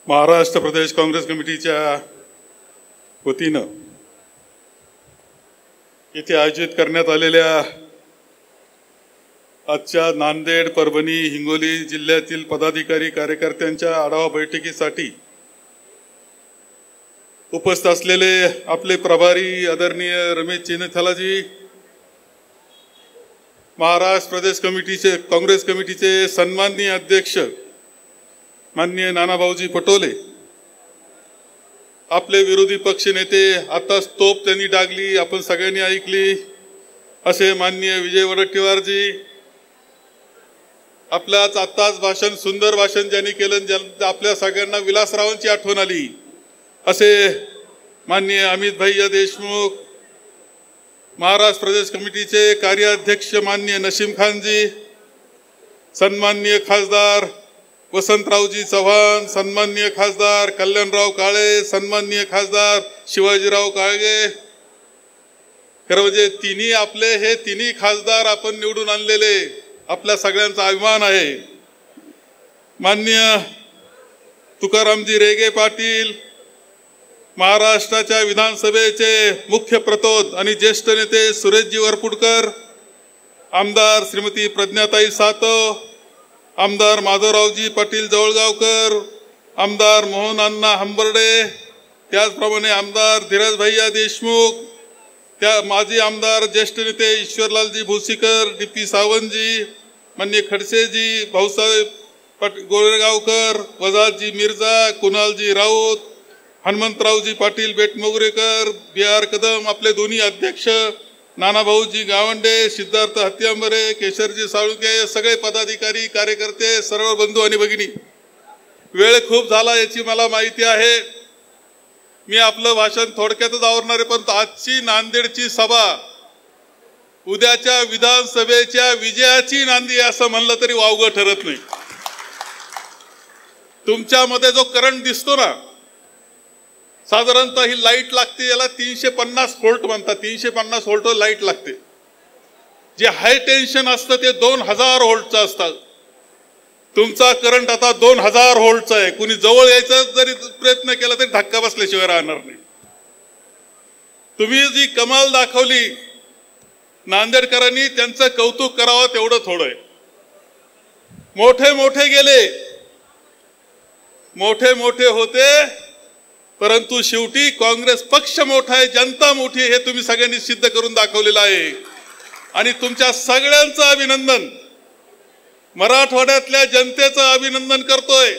महाराष्ट्र प्रदेश काँग्रेस कमिटीच्या वतीनं येथे आयोजित करण्यात आलेल्या आजच्या नांदेड, परभणी, हिंगोली जिल्ह्यातील पदाधिकारी कार्यकर्त्यांच्या आढावा बैठकीसाठी उपस्थित असलेले आपले प्रभारी आदरणीय रमेश चेन्नथालाजी, महाराष्ट्र प्रदेश कमिटीचे काँग्रेस कमिटीचे सन्माननीय अध्यक्ष माननीय नानाभाऊजी पटोले, आपले विरोधी पक्ष नेते, आताच तोप त्यांनी डागली आपण सगळ्यांनी ऐकली असे माननीय विजय वडेट्टीवारजी, आपल्याच आताच भाषण, सुंदर भाषण ज्यांनी केलं, आपल्या सगळ्यांना विलासरावांची आठवण आली असे माननीय अमित भैया देशमुख, महाराष्ट्र प्रदेश कमिटीचे कार्याध्यक्ष माननीय नसीम खानजी, सन्माननीय खासदार वसंतरावजी चव्हाण, सन्माननीय खासदार कल्याणराव काळे, सन्माननीय खासदार शिवाजीराव काळगे, खरं म्हणजे तिन्ही खासदार आपण निवडून आणलेले आपल्या सगळ्यांचा अभिमान आहे। माननीय तुकारामजी रेगे पाटील, महाराष्ट्राच्या विधानसभेचे मुख्य प्रतोद आणि ज्येष्ठ नेते सुरेशजी वरपुडकर, आमदार श्रीमती प्रज्ञाताई सातव, आमदार माधवरावजी पाटील जवळगावकर, आमदार मोहन अण्णा हंबर्डे, त्याचप्रमाणे आमदार धीरज भैया देशमुख, त्या माजी आमदार ज्येष्ठ नेते ईश्वरलालजी भोसीकर, डी.पी. सावंतजी, माननीय खडसेजी, भाऊसाहेब गोरेगावकर, वजादजी मिर्झा, कुणालजी राऊत, हनुमंतरावजी पाटील बेटमोगरेकर, बी.आर. कदम, आपले दोन्ही अध्यक्ष नानाभाऊजी गावंडे, सिद्धार्थ हत्यांबरे, केशरजी साळुंके, सगळे पदाधिकारी कार्यकर्ते, सर्व बंधू आणि भगिनी, वेळ खूप झाला याची मला माहिती आहे। मी आपलं भाषण थोडक्यातच आवरणार आहे, पण आजची नांदेडची सभा उद्याच्या विधानसभेच्या विजयाची नांदी असं म्हणलं तरी वावगं ठरत नाही। तुमच्यामध्ये जो करंट दिसतो ना, साधारणतः ही लाईट लागते, याला 350 व्होल्ट म्हणतात, 350 व्होल्ट लाईट लागते। जे हाय टेन्शन असतं ते 2000 व्होल्टचं असतं। तुमचा करंट आता 2000 व्होल्टचा आहे। कुणी जवळ यायचा जरी प्रयत्न केला तरी धक्का बसल्याशिवाय राहणार नाही। तुम्ही जी कमाल दाखवली, नांदेडकरांनी त्यांचं कौतुक करावं तेवढं थोडं आहे। मोठे मोठे गेले, मोठे मोठे होते, परंतु शेवटी काँग्रेस पक्ष मोठा आहे, जनता मोठी, हे तुम्ही सगळ्यांनी सिद्ध करून दाखवलेलं आहे। आणि तुमच्या सगळ्यांचं अभिनंदन, मराठवाड्यातल्या जनतेचं अभिनंदन करतोय,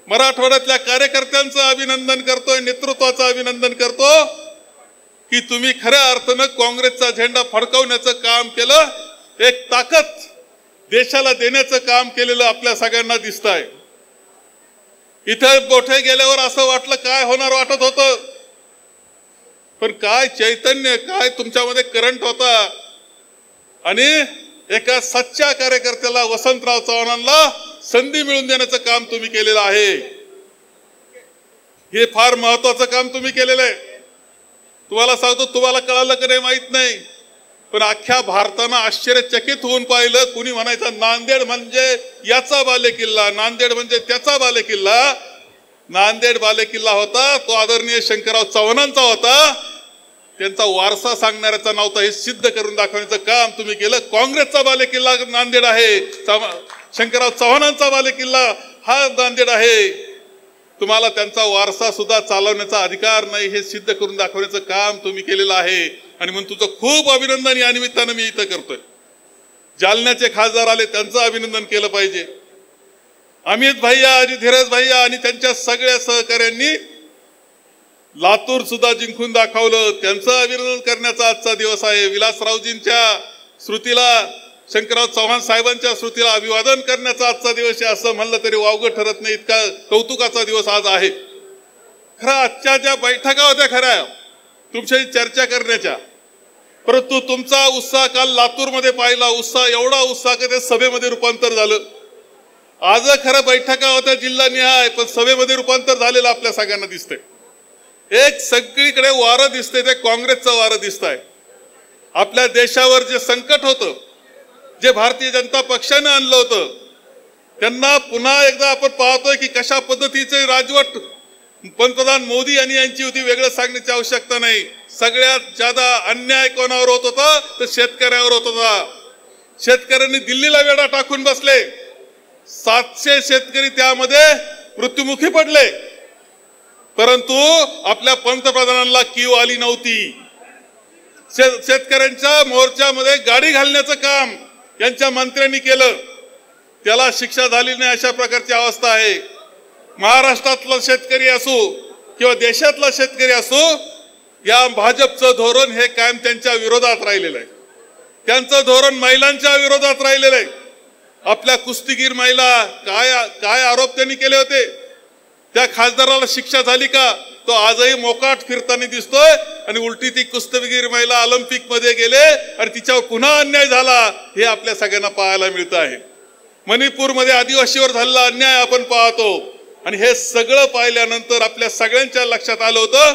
मराठवाड्यातल्या कार्यकर्त्यांचं अभिनंदन करतोय, नेतृत्वाचं अभिनंदन करतो की तुम्ही खऱ्या अर्थानं काँग्रेसचा झेंडा फडकवण्याचं काम केलं, एक ताकद देशाला देण्याचं काम केलेलं आपल्या सगळ्यांना दिसतंय। इथे मोठे गेल्यावर असं वाटलं काय होणार वाटत होतं, पण काय चैतन्य, काय तुमच्यामध्ये करंट होता। आणि एका सच्च्या कार्यकर्त्याला, वसंतराव चव्हाणांना संधी मिळवून देण्याचं काम तुम्ही केलेलं आहे। हे फार महत्वाचं काम तुम्ही केलेलं आहे। तुम्हाला सांगतो, तुम्हाला कळालं की नाही माहित नाही, पण अख्ख्या भारतानं आश्चर्यचकित होऊन पाहिलं। कुणी म्हणायचं नांदेड म्हणजे याचा बालेकिल्ला, नांदेड म्हणजे त्याचा बालेकिल्ला। नांदेड बालेकिल्ला होता तो आदरणीय शंकरराव चव्हाणांचा होता, त्यांचा वारसा सांगणाऱ्याचा नव्हता, हे सिद्ध करून दाखवण्याचं काम तुम्ही केलं। काँग्रेसचा बालेकिल्ला नांदेड आहे, शंकरराव चव्हाणांचा बालेकिल्ला हा नांदेड आहे। तुम्हाला त्यांचा वारसा सुद्धा चालवण्याचा अधिकार नाही, हे सिद्ध करून दाखवण्याचं काम तुम्ही केलेलं आहे। आणि म्हणून तुझं खूप अभिनंदन या निमित्तानं मी इथं करतोय। जालन्याचे खासदार आले, त्यांचं अभिनंदन केलं पाहिजे। अमित भैया आणि धीरज भैया आणि त्यांच्या सगळ्या सहकाऱ्यांनी लातूर सुद्धा जिंकून दाखवलं, त्यांचं अभिनंदन करण्याचा आजचा दिवस आहे। विलासरावजींच्या स्मृतीला, शंकरराव चव्हाण साहेबांच्या स्मृतीला अभिवादन करण्याचा आजचा दिवस आहे असं म्हणलं तरी वावगं ठरत नाही, इतका कौतुकाचा दिवस आज आहे। खरं आजच्या ज्या बैठका होत्या खऱ्या तुमच्याशी चर्चा करण्याच्या, परंतु तुमचा उत्साह काल लातूरमध्ये पाहिला, उत्साह एवढा उत्साह की ते सभेमध्ये रूपांतर झालं। आज खरं बैठका होत्या जिल्हानिहाय, पण सभेमध्ये रूपांतर झालेलं आपल्या सगळ्यांना दिसतंय। एक सगळीकडे वारं दिसतंय, ते काँग्रेसचं वारं दिसतंय। आपल्या देशावर जे संकट होतं, जे भारतीय जनता पक्षाने आणलं होतं, त्यांना पुन्हा एकदा आपण पाहतोय की कशा पद्धतीचे राजवट पंतप्रधान मोदी यांनी यांची होती, वेगळं सांगण्याची आवश्यकता नाही. सगळ्यात ज्यादा अन्याय कोणावर होत होता तर शेतकऱ्यावर होत होता. शेतकऱ्यांनी दिल्लीला वेढा टाकून बसले. 700 शेतकरी त्यामध्ये मृत्युमुखी पडले, परंतु आपल्या पंतप्रधानांना कीव आली नव्हती. शेतकऱ्यांच्या मोर्चामध्ये गाडी घालण्याचं काम यांच्या मंत्र्यांनी केलं, त्याला शिक्षा झाली नाही. अशा प्रकारची अवस्था आहे. महाराष्ट्रातला शेतकरी असो किंवा देशातला शेतकरी असो, या भाजपचं धोरण हे कायम त्यांच्या विरोधात राहिलेलं आहे. त्यांचं धोरण महिलांच्या विरोधात राहिलेलं आहे. आपल्या कुस्तीगीर महिला काय आरोप त्यांनी केले होते, त्या खासदाराला शिक्षा झाली का? तो आजही मोकाट फिरताना दिसतोय आणि उलटी ती कुस्तीगीर महिला ऑलिम्पिक मध्ये गेले आणि तिच्यावर पुन्हा अन्याय झाला, हे आपल्या सगळ्यांना पाहायला मिळत आहे. मणिपूरमध्ये आदिवासीवर झालेला अन्याय आपण पाहतो. आणि हे सगळं पाहिल्यानंतर आपल्या सगळ्यांच्या लक्षात आलं होतं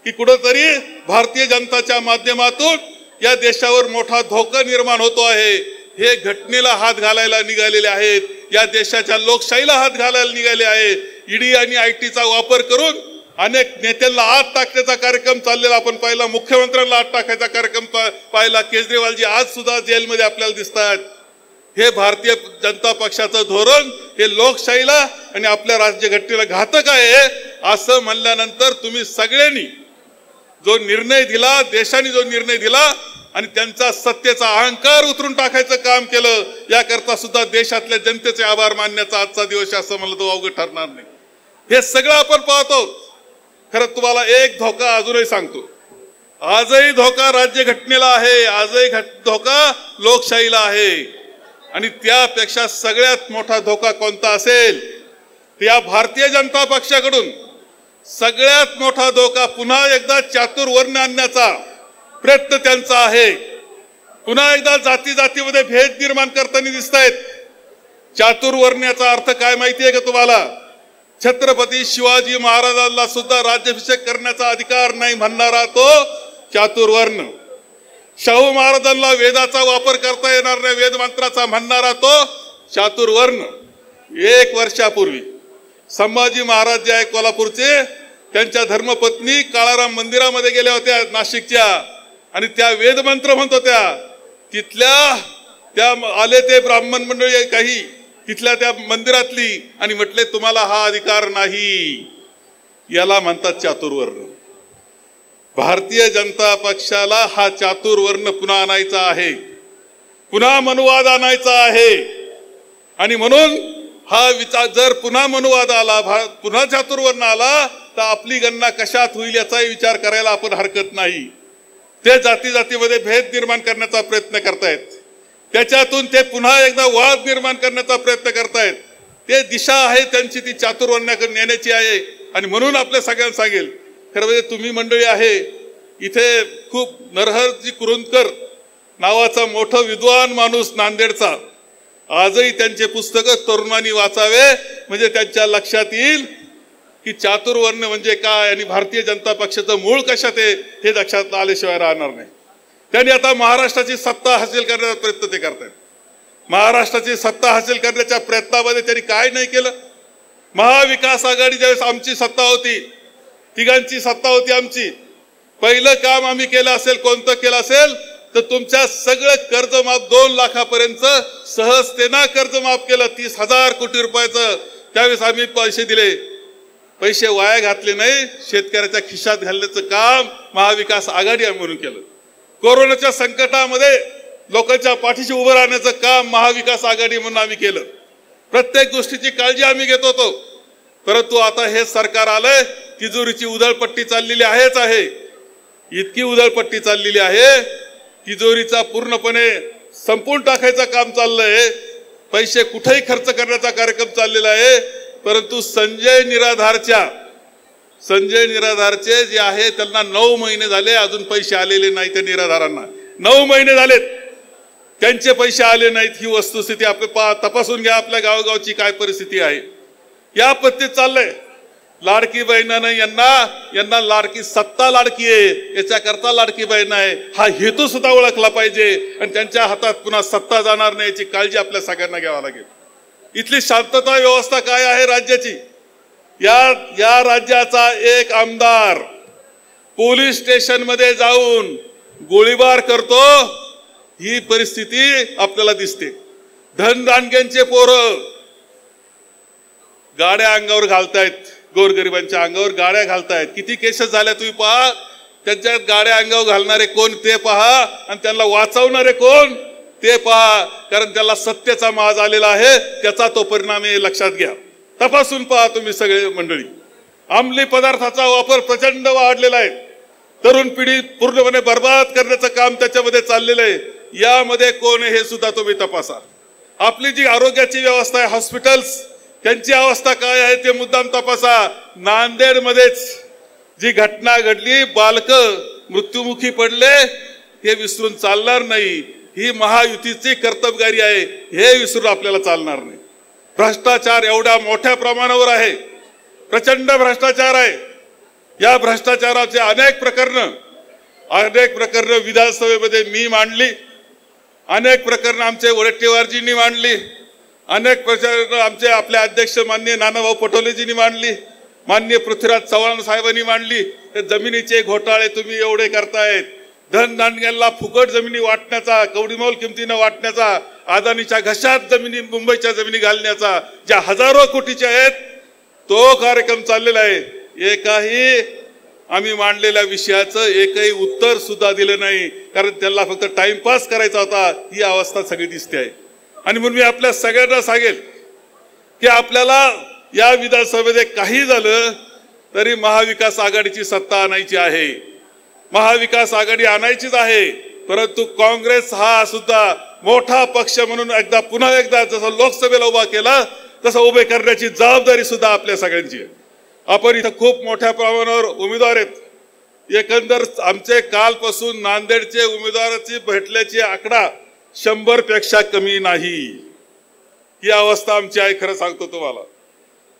की कुठंतरी भारतीय जनताच्या माध्यमातून या देशावर मोठा धोका निर्माण होतो आहे. हे घटनेला हात घालायला निघालेले आहेत, या देशाच्या लोकशाहीला हात घालायला निघाले आहेत. ईडी आणि आयटीचा वापर करून अनेक नेत्यांना आत टाकण्याचा कार्यक्रम चाललेला आपण पाहिला. मुख्यमंत्र्यांना आत टाकायचा कार्यक्रम पाहिला. केजरीवालजी आज सुद्धा जेलमध्ये आपल्याला दिसतात. हे भारतीय जनता पक्षाचं धोरण हे लोकशाहीला आणि आपल्या राज्यघटनेला घातक आहे. असं म्हणल्यानंतर तुम्ही सगळ्यांनी जो निर्णय दिला, देशाने जो निर्णय दिला आणि त्यांचा सत्तेचा अहंकार उतरून टाकायचं काम केलं, याकरता सुद्धा देशातल्या जनतेचे आभार मानण्याचा आजचा दिवस असं मला तो अवघड ठरणार नाही. हे सगळं आपण पाहतो. खरं तुम्हाला एक धोका अजूनही सांगतो. आजही धोका राज्यघटनेला आहे, आजही धोका लोकशाहीला आहे. आणि त्यापेक्षा सगळ्यात मोठा धोका कोणता असेल, या भारतीय जनता पक्षाकडून सगळ्यात मोठा धोका पुन्हा एकदा चातुर्वर्ण आणण्याचा प्रयत्न त्यांचा आहे. पुन्हा एकदा जाती जातीमध्ये भेद निर्माण करताना दिसत आहेत. चातुर्वर्ण्याचा अर्थ काय माहितीये का तुम्हाला? छत्रपती शिवाजी महाराजांना सुद्धा राज्याभिषेक करण्याचा अधिकार नाही म्हणणारा तो चातुर्वर्ण. शाहू महाराजांना वेदाचा वापर करता येणार नाही, वेद मंत्राचा म्हणणारा तो चातुर्वर्ण. 1 वर्षापूर्वी संभाजी महाराज जे आहे कोल्हापूरचे, त्यांच्या धर्मपत्नी काळाराम मंदिरामध्ये गेल्या होत्या नाशिकच्या, आणि त्या वेद मंत्र म्हणत होत्या. तिथल्या त्या आले ते ब्राह्मण मंडळी काही तिथल्या त्या मंदिरातली, आणि म्हटले तुम्हाला हा अधिकार नाही. याला म्हणतात चातुर्वर्ण. भारतीय जनता पक्षाला हा चातुर्वर्ण पुन्हा आणायचा आहे, पुन्हा मनुवाद आणायचा आहे. आणि म्हणून हा विचार, जर पुन्हा मनुवाद आला, पुन्हा चातुर्वर्ण आला, तर आपली गणना कशात होईल याचाही विचार करायला आपण हरकत नाही. ते जाती जातीमध्ये भेद निर्माण करण्याचा प्रयत्न करतायत. त्याच्यातून ते पुन्हा एकदा वाद निर्माण करण्याचा प्रयत्न करतायत. ते दिशा आहे त्यांची, ती चातुर्वर्ण्याकडे नेण्याची आहे. आणि म्हणून आपल्या सगळ्यांना सांगेल, खरं म्हणजे तुम्ही मंडळी आहे इथे, खूप नरहरजी कुरुंदकर नावाचा मोठा विद्वान माणूस नांदेडचा, आजही त्यांचे पुस्तकं तरुणांनी वाचावे, म्हणजे त्यांच्या लक्षात येईल की चातुर्वर्ण म्हणजे काय आणि भारतीय जनता पक्षाचं मूळ कशात आहे हे लक्षात आल्याशिवाय राहणार नाही. त्यांनी आता महाराष्ट्राची सत्ता हासिल करण्याचा प्रयत्न ते करतायत. महाराष्ट्राची सत्ता हासिल करण्याच्या प्रयत्नामध्ये त्यांनी काय नाही केलं. महाविकास आघाडी ज्यावेळेस आमची सत्ता होती, तिघांची सत्ता होती आमची, पहिलं काम आम्ही केलं असेल, कोणतं केलं असेल तर तुमच्या सगळं कर्ज माफ 2 लाखापर्यंत सहजतेनं कर्ज माफ केलं. 30,000 कोटी रुपयाचं त्यावेळेस आम्ही पैसे दिले. पैसे वाया घातले नाही, शेतकऱ्याच्या खिशात घालण्याचं काम महाविकास आघाडी आम्ही म्हणून केलं. कोरोनाच्या संकटामध्ये लोकांच्या पाठीशी उभं राहण्याचं काम महाविकास आघाडी म्हणून आम्ही केलं. प्रत्येक गोष्टीची काळजी आम्ही घेत होतो. परंतु आता हे सरकार आलंय, तिजोरीची उधळपट्टी चाललेली आहेच आहे. इतकी उधळपट्टी चाललेली आहे, तिजोरीचा पूर्णपणे संपून टाकायचं काम चाललंय. पैसे कुठेही खर्च करण्याचा कार्यक्रम चाललेला आहे. परंतु संजय निराधारचे जे आहे त्यांना 9 महिने झाले, अजून पैसे आलेले नाही. त्या निराधारांना 9 महिने झालेत, त्यांचे पैसे आले नाहीत. ही वस्तुस्थिती आपण तपासून घ्या. आपल्या गावगावची काय परिस्थिती आहे या पद्धतीत चाललंय. लाडकी बहिणानं यांना लाडकी सत्ता लाडकी आहे, याच्याकरता लाडकी बहीण आहे हा हेतू सुद्धा ओळखला पाहिजे. आणि त्यांच्या हातात पुन्हा सत्ता जाणार नाही याची काळजी आपल्या सगळ्यांना घ्यावी लागेल. इथली शांतता व्यवस्था काय आहे राज्याची? या राज्याचा एक आमदार पोलीस स्टेशन मध्ये जाऊन गोळीबार करतो, ही परिस्थिती आपल्याला दिसते. धनदांडग्यांचे पोरं गाड्या अंगावर घालतायत, गोरगरिबांच्या अंगावर गाड्या घालतायत. किती केसेस झाल्या तुम्ही पहा. त्यांच्या गाड्या अंगावर घालणारे कोण ते पहा आणि त्यांना वाचवणारे कोण ते पहा. कारण त्याला सत्तेचा माज आलेला आहे, त्याचा तो परिणाम हे लक्षात घ्या. तपासून पहा तुम्ही सगळे मंडळी. अंमली पदार्थाचा वापर प्रचंड वाढलेला आहे. तरुण पिढी पूर्णपणे बर्बाद करण्याचं काम त्याच्यामध्ये चाललेलं आहे. यामध्ये कोण आहे हे सुद्धा तुम्ही तपासा. आपली जी आरोग्याची व्यवस्था आहे, हॉस्पिटल्स, त्यांची अवस्था काय आहे ते मुद्दाम तपासा. नांदेड मध्येच जी घटना घडली, बालक मृत्युमुखी पडले, हे विसरून चालणार नाही. ही महायुतीची कर्तबगारी आहे, हे विसरून आपल्याला चालणार नाही. भ्रष्टाचार एवढ्या मोठ्या प्रमाणावर आहे, प्रचंड भ्रष्टाचार आहे. या भ्रष्टाचाराचे अनेक प्रकरण विधानसभेमध्ये मी मांडली, अनेक प्रकरण आमचे वडेट्टीवारजींनी मांडली, अनेक प्रकरण आपले अध्यक्ष माननीय नानाभाऊ पटोलेजींनी मांडली, माननीय पृथ्वीराज चव्हाण साहेबांनी मांडली. हे जमिनीचे घोटाळे तुम्ही एवढे करतायत. धनदांडग्यांना फुकट जमिनी वाटण्याचा, कवडीमोल किमतीनं वाटण्याचा, अदानीच्या घशात जमिनी, मुंबईच्या जमिनी घालण्याचा, ज्या हजारो कोटीच्या आहेत, तो कार्यक्रम चाललेला आहे. एकाही आम्ही मांडलेल्या विषयाचं एकही उत्तर सुद्धा दिलं नाही, कारण त्यांना फक्त टाइमपास करायचा होता. ही अवस्था सगळी दिसते आहे. आणि म्हणून मी आपल्या सगळ्यांना सांगेल की आपल्याला या विधानसभेमध्ये काही झालं तरी महाविकास आघाडीची सत्ता आणायची आहे, महाविकास आघाडी आणायचीच आहे. परंतु काँग्रेस हा सुद्धा मोठा पक्ष म्हणून पुन्हा एकदा जसं लोकसभेला उभा केला तसं उभे करण्याची जबाबदारी सुद्धा आपल्या सगळ्यांची आहे. आपण इथं खूप मोठ्या प्रमाणावर उमेदवार आहेत. एकंदर आमचे कालपासून नांदेडचे उमेदवाराची भेटल्याची आकडा 100 पेक्षा कमी नाही. ही अवस्था आमची आहे, खरं सांगतो तुम्हाला.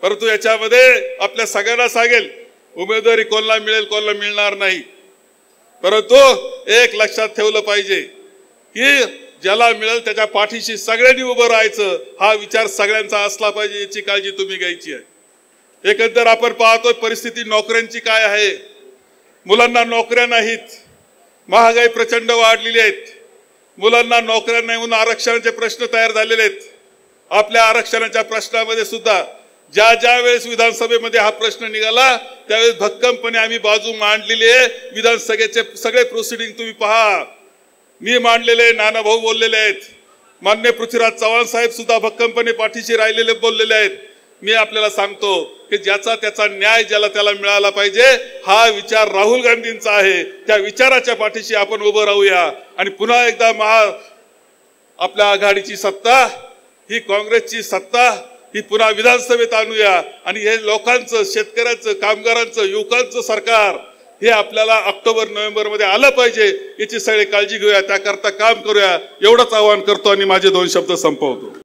परंतु याच्यामध्ये आपल्या सगळ्यांना सांगेल, उमेदवारी कोणाला मिळेल कोणाला मिळणार नाही. परंतु एक लक्षात ठेवलं पाहिजे की ज्याला मिळेल त्याच्या पाठीशी सगळ्यांनी उभं राहायचं, हा विचार सगळ्यांचा असला पाहिजे, याची काळजी तुम्ही घ्यायची आहे. एकंदर आपण पाहतोय परिस्थिती नोकऱ्यांची काय आहे. मुलांना नोकऱ्या नाहीत, महागाई प्रचंड वाढलेली आहेत, मुलांना नोकऱ्या नाही म्हणून आरक्षणाचे प्रश्न तयार झालेले आहेत. आपल्या आरक्षणाच्या प्रश्नामध्ये सुद्धा ज्या वेळेस विधानसभेमध्ये हा प्रश्न निघाला त्यावेळेस भक्कमपणे आम्ही बाजू मांडलेली आहे. विधानसभेचे सगळे प्रोसिडिंग तुम्ही पहा, मी मांडलेले, नानाभाऊ बोललेले आहेत, माननीय पृथ्वीराज चव्हाण साहेब सुद्धा भक्कमपणे पाठीशी राहिलेले बोललेले आहेत. मी आपल्याला सांगतो की ज्याचा त्याचा न्याय ज्याला त्याला मिळाला पाहिजे, हा विचार राहुल गांधींचा आहे. त्या विचाराच्या पाठीशी आपण उभं राहूया आणि पुन्हा एकदा आपल्या आघाडीची सत्ता, ही काँग्रेसची सत्ता, ही पुन्हा विधानसभेत आणूया. आणि हे लोकांचं, शेतकऱ्यांचं, कामगारांचं, युवकांचं सरकार हे आपल्याला ऑक्टोबर-नोव्हेंबर मध्ये आलं पाहिजे, याची सगळी काळजी घेऊया, त्याकरता काम करूया, एवढंच आवाहन करतो आणि माझे 2 शब्द संपवतो.